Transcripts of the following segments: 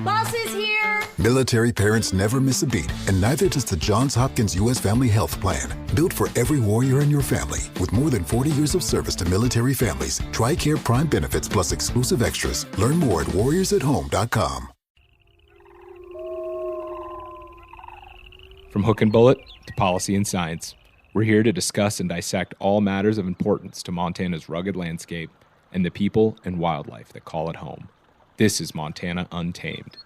Boss is here! Military parents never miss a beat, and neither does the Johns Hopkins U.S. Family Health Plan. Built for every warrior in your family. With more than 40 years of service to military families, TRICARE Prime benefits plus exclusive extras. Learn more at warriorsathome.com. From Hook and Bullet to policy and science, we're here to discuss and dissect all matters of importance to Montana's rugged landscape and the people and wildlife that call it home. This is Montana Untamed.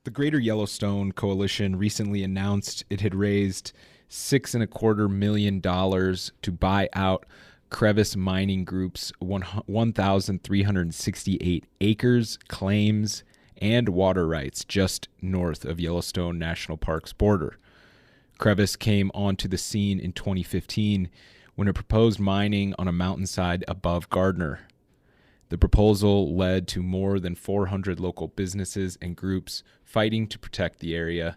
The Greater Yellowstone Coalition recently announced it had raised $6.25 million to buy out Crevice Mining Group's 1,368 acres, claims, and water rights just north of Yellowstone National Park's border. Crevice came onto the scene in 2015 when it proposed mining on a mountainside above Gardiner. The proposal led to more than 400 local businesses and groups fighting to protect the area.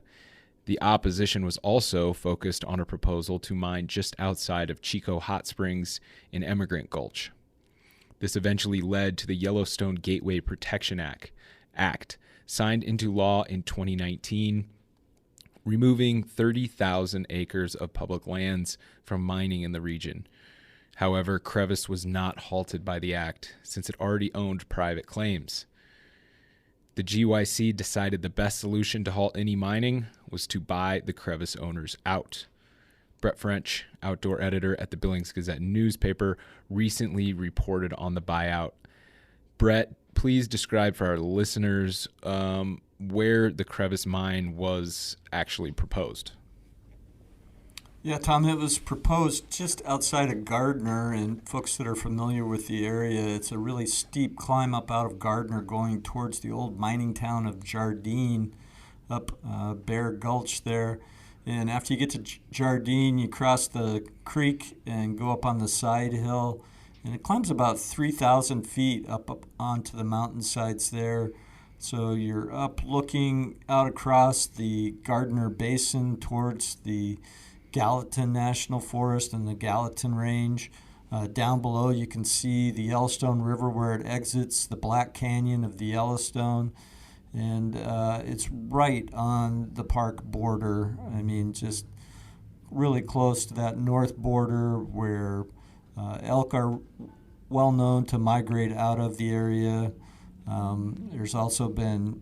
The opposition was also focused on a proposal to mine just outside of Chico Hot Springs in Emigrant Gulch. This eventually led to the Yellowstone Gateway Protection Act, signed into law in 2019, removing 30,000 acres of public lands from mining in the region. However, Crevice was not halted by the act since it already owned private claims. The GYC decided the best solution to halt any mining was to buy the Crevice owners out. Brett French, outdoor editor at the Billings Gazette newspaper, recently reported on the buyout. Brett, please describe for our listeners where the Crevice mine was actually proposed. Yeah, Tom, it was proposed just outside of Gardiner, and folks that are familiar with the area, it's a really steep climb up out of Gardiner going towards the old mining town of Jardine, up Bear Gulch there. And after you get to Jardine, you cross the creek and go up on the side hill, and it climbs about 3,000 feet up onto the mountainsides there. So you're up looking out across the Gardiner Basin towards the Gallatin National Forest and the Gallatin Range. Down below you can see the Yellowstone River where it exits the Black Canyon of the Yellowstone. And it's right on the park border. I mean, just really close to that north border where elk are well known to migrate out of the area. There's also been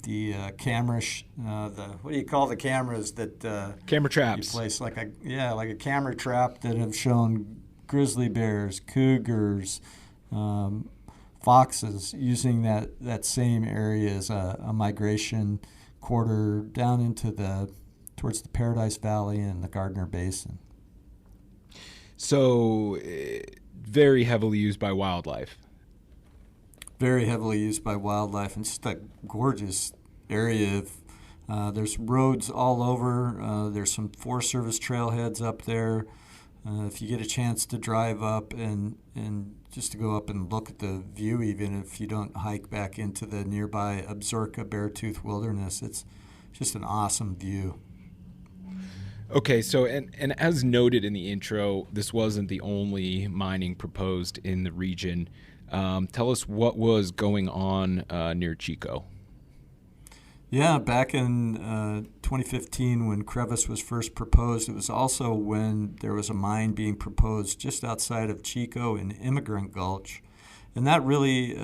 the camera, what do you call the cameras that camera traps? You place like a camera trap that have shown grizzly bears, cougars, foxes using that same area as a migration corridor down into towards the Paradise Valley and the Gardiner Basin. So, very heavily used by wildlife. Very heavily used by wildlife, and just a gorgeous area. There's roads all over. There's some Forest Service trailheads up there. If you get a chance to drive up and just to go up and look at the view, even if you don't hike back into the nearby Absaroka Beartooth Wilderness, it's just an awesome view. Okay, so and as noted in the intro, this wasn't the only mining proposed in the region. Tell us what was going on near Chico. Yeah, back in 2015 when Crevice was first proposed, it was also when there was a mine being proposed just outside of Chico in Emigrant Gulch. And that really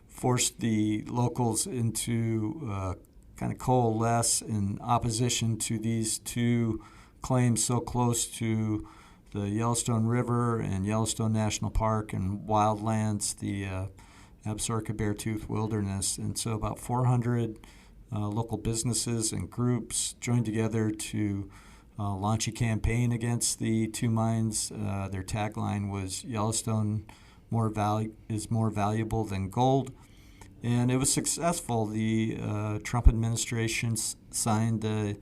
forced the locals into kind of coalesce in opposition to these two claims so close to the Yellowstone River and Yellowstone National Park and wildlands, the Absaroka Beartooth Wilderness. And so about 400 local businesses and groups joined together to launch a campaign against the two mines. Their tagline was Yellowstone is more valuable than gold. And it was successful. The Trump administration signed the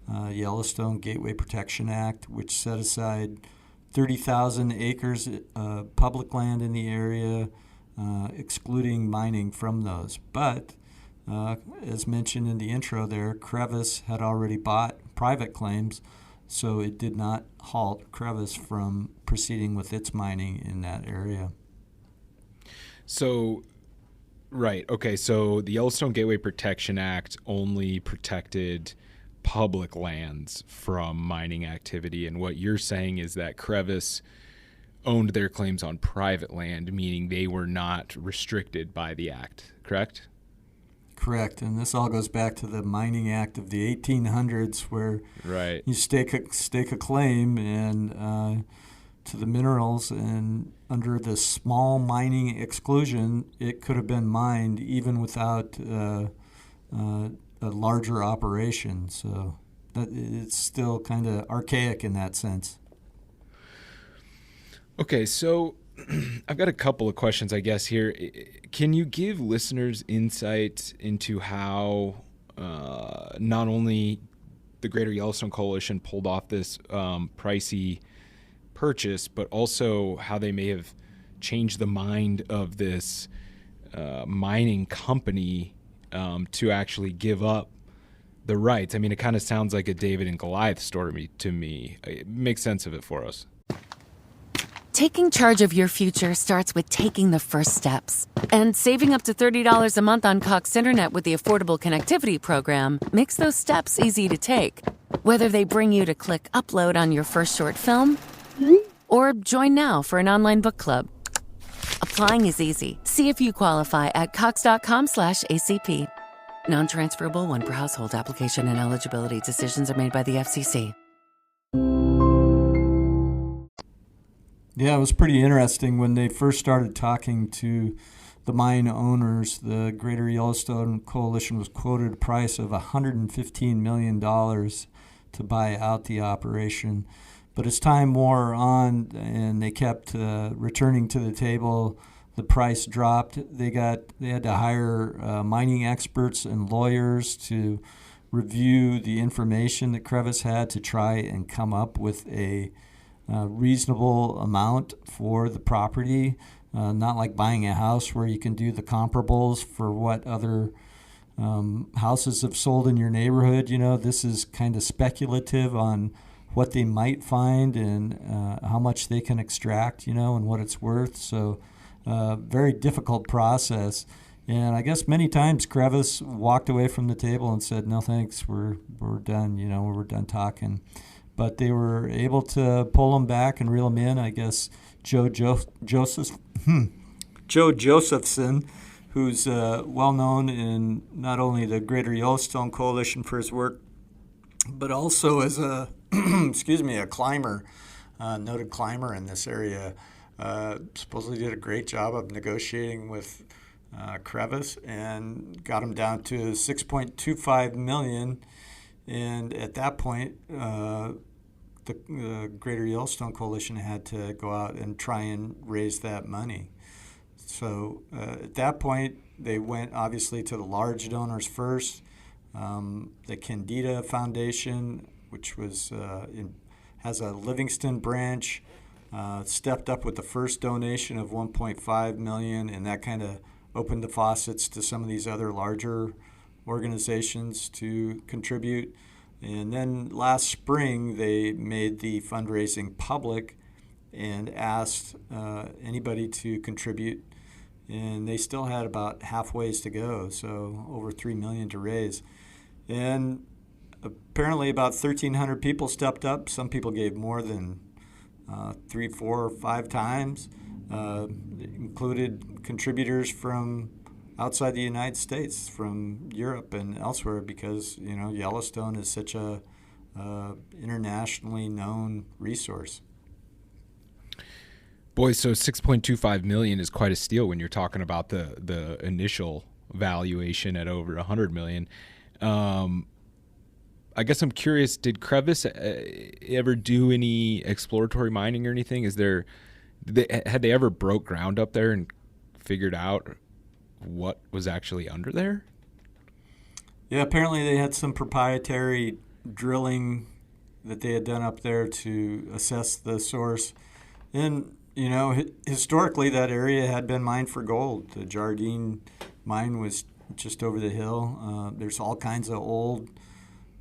Yellowstone Gateway Protection Act, which set aside 30,000 acres of public land in the area, excluding mining from those. But as mentioned in the intro there, Crevice had already bought private claims, so it did not halt Crevice from proceeding with its mining in that area. So, right. Okay. So the Yellowstone Gateway Protection Act only protected public lands from mining activity. And what you're saying is that Crevice owned their claims on private land, meaning they were not restricted by the act, correct? Correct. And this all goes back to the Mining Act of the 1800s, where Right. you stake a claim and to the minerals, and under the small mining exclusion, it could have been mined even without a larger operation. So it's still kind of archaic in that sense. Okay, so I've got a couple of questions, I guess, here. Can you give listeners insight into how not only the Greater Yellowstone Coalition pulled off this pricey purchase, but also how they may have changed the mind of this mining company to actually give up the rights? I mean, it kind of sounds like a David and Goliath story to me. Make sense of it for us. Taking charge of your future starts with taking the first steps. And saving up to $30 a month on Cox Internet with the Affordable Connectivity Program makes those steps easy to take. Whether they bring you to click upload on your first short film or join now for an online book club. Applying is easy. See if you qualify at cox.com/ACP. Non-transferable one per household application and eligibility decisions are made by the FCC. Yeah, it was pretty interesting when they first started talking to the mine owners. The Greater Yellowstone Coalition was quoted a price of $115 million to buy out the operation. But as time wore on and they kept returning to the table, the price dropped. They had to hire mining experts and lawyers to review the information that Crevice had to try and come up with a reasonable amount for the property, not like buying a house where you can do the comparables for what other houses have sold in your neighborhood. You know, this is kind of speculative on what they might find and how much they can extract, you know, and what it's worth. So very difficult process. And I guess many times Crevice walked away from the table and said, no thanks, we're done, you know, we're done talking. But they were able to pull them back and reel them in. I guess Joe Josephson, who's well known in not only the Greater Yellowstone Coalition for his work, but also as a a climber, noted climber in this area. Supposedly did a great job of negotiating with Crevice and got him down to $6.25 million. And at that point, the Greater Yellowstone Coalition had to go out and try and raise that money. So at that point, they went obviously to the large donors first. The Candida Foundation, which was has a Livingston branch, stepped up with the first donation of $1.5 million, and that kind of opened the faucets to some of these other larger organizations to contribute. And then last spring, they made the fundraising public and asked anybody to contribute. And they still had about halfways to go, so over $3 million to raise. And apparently about 1,300 people stepped up. Some people gave more than 3, 4, or 5 times. It included contributors from outside the United States, from Europe and elsewhere, because you know Yellowstone is such a internationally known resource. Boy, so $6.25 million is quite a steal when you're talking about the initial valuation at over $100 million. I guess I'm curious, did Crevice ever do any exploratory mining or anything? Had they ever broke ground up there and figured out what was actually under there? Yeah, apparently they had some proprietary drilling that they had done up there to assess the source. And, you know, historically that area had been mined for gold. The Jardine mine was just over the hill. There's all kinds of old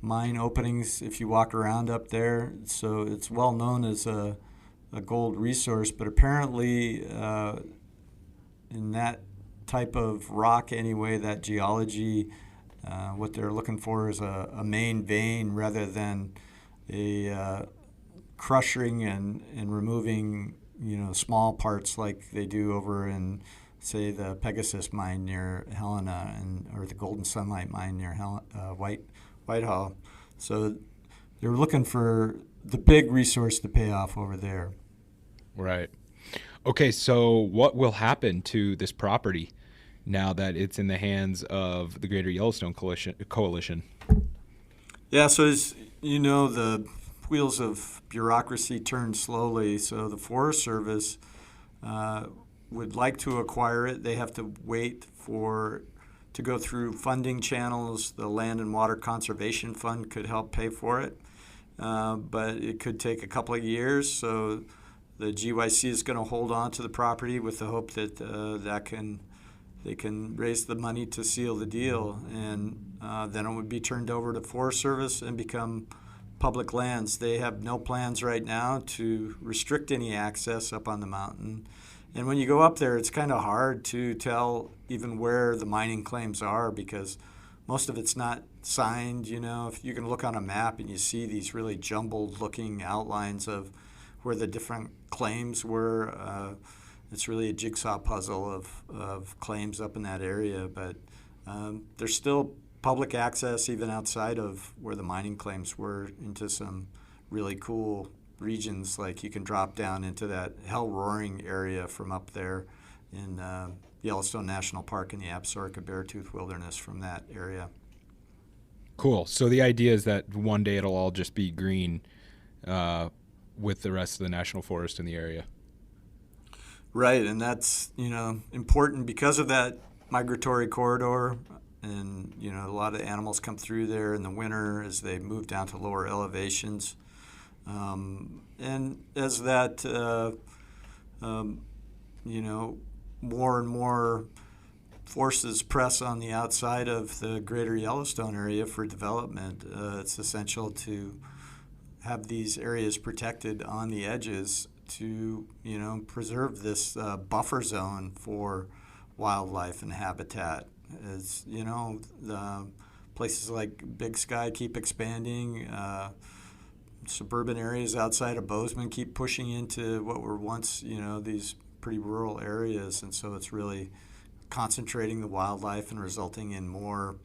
mine openings if you walk around up there. So it's well known as a gold resource, but apparently in that type of rock anyway, that geology, what they're looking for is a main vein rather than a crushing and removing, small parts like they do over in, say, the Pegasus mine near Helena, or the Golden Sunlight mine near Whitehall. So they're looking for the big resource to pay off over there. Right. Okay, so what will happen to this property now that it's in the hands of the Greater Yellowstone Coalition? Yeah, so as you know, the wheels of bureaucracy turn slowly. So the Forest Service would like to acquire it. They have to wait to go through funding channels. The Land and Water Conservation Fund could help pay for it, but it could take a couple of years. So the GYC is going to hold on to the property with the hope that they can raise the money to seal the deal, and then it would be turned over to Forest Service and become public lands. They have no plans right now to restrict any access up on the mountain. And when you go up there, it's kind of hard to tell even where the mining claims are because most of it's not signed. If you can look on a map and you see these really jumbled looking outlines of where the different claims were, it's really a jigsaw puzzle of claims up in that area. But there's still public access even outside of where the mining claims were into some really cool regions. Like you can drop down into that hell roaring area from up there in Yellowstone National Park in the Absaroka Beartooth Wilderness from that area. Cool. So the idea is that one day it'll all just be green with the rest of the national forest in the area. Right, and that's important because of that migratory corridor, and a lot of animals come through there in the winter as they move down to lower elevations, and as that more and more forces press on the outside of the Greater Yellowstone area for development, it's essential to have these areas protected on the edges to preserve this buffer zone for wildlife and habitat. As the places like Big Sky keep expanding, suburban areas outside of Bozeman keep pushing into what were once these pretty rural areas, and so it's really concentrating the wildlife and resulting in more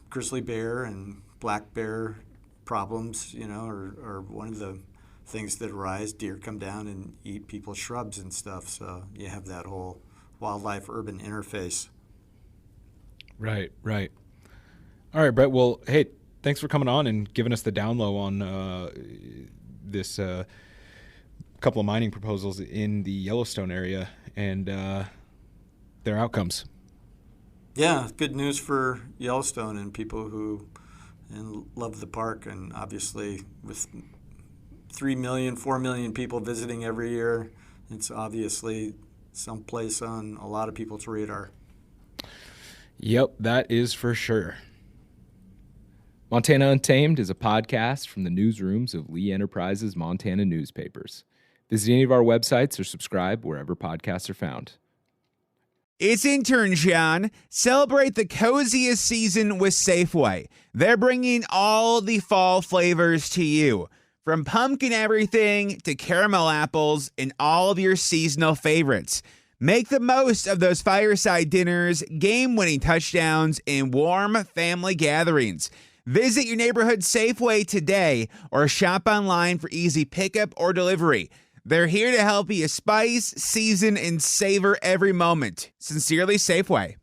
grizzly bear and black bear problems, are one of the things that arise. Deer come down and eat people's shrubs and stuff, so you have that whole wildlife-urban interface. Right. All right, Brett, well, hey, thanks for coming on and giving us the down low on this couple of mining proposals in the Yellowstone area and their outcomes. Yeah, good news for Yellowstone and people who love the park, and obviously with 3 million, 4 million people visiting every year, it's obviously someplace on a lot of people's radar. Yep, that is for sure. Montana Untamed is a podcast from the newsrooms of Lee Enterprises Montana newspapers. Visit any of our websites or subscribe wherever podcasts are found. It's intern John. Celebrate the coziest season with Safeway. They're bringing all the fall flavors to you. From pumpkin everything to caramel apples and all of your seasonal favorites. Make the most of those fireside dinners, game-winning touchdowns, and warm family gatherings. Visit your neighborhood Safeway today or shop online for easy pickup or delivery. They're here to help you spice, season, and savor every moment. Sincerely, Safeway.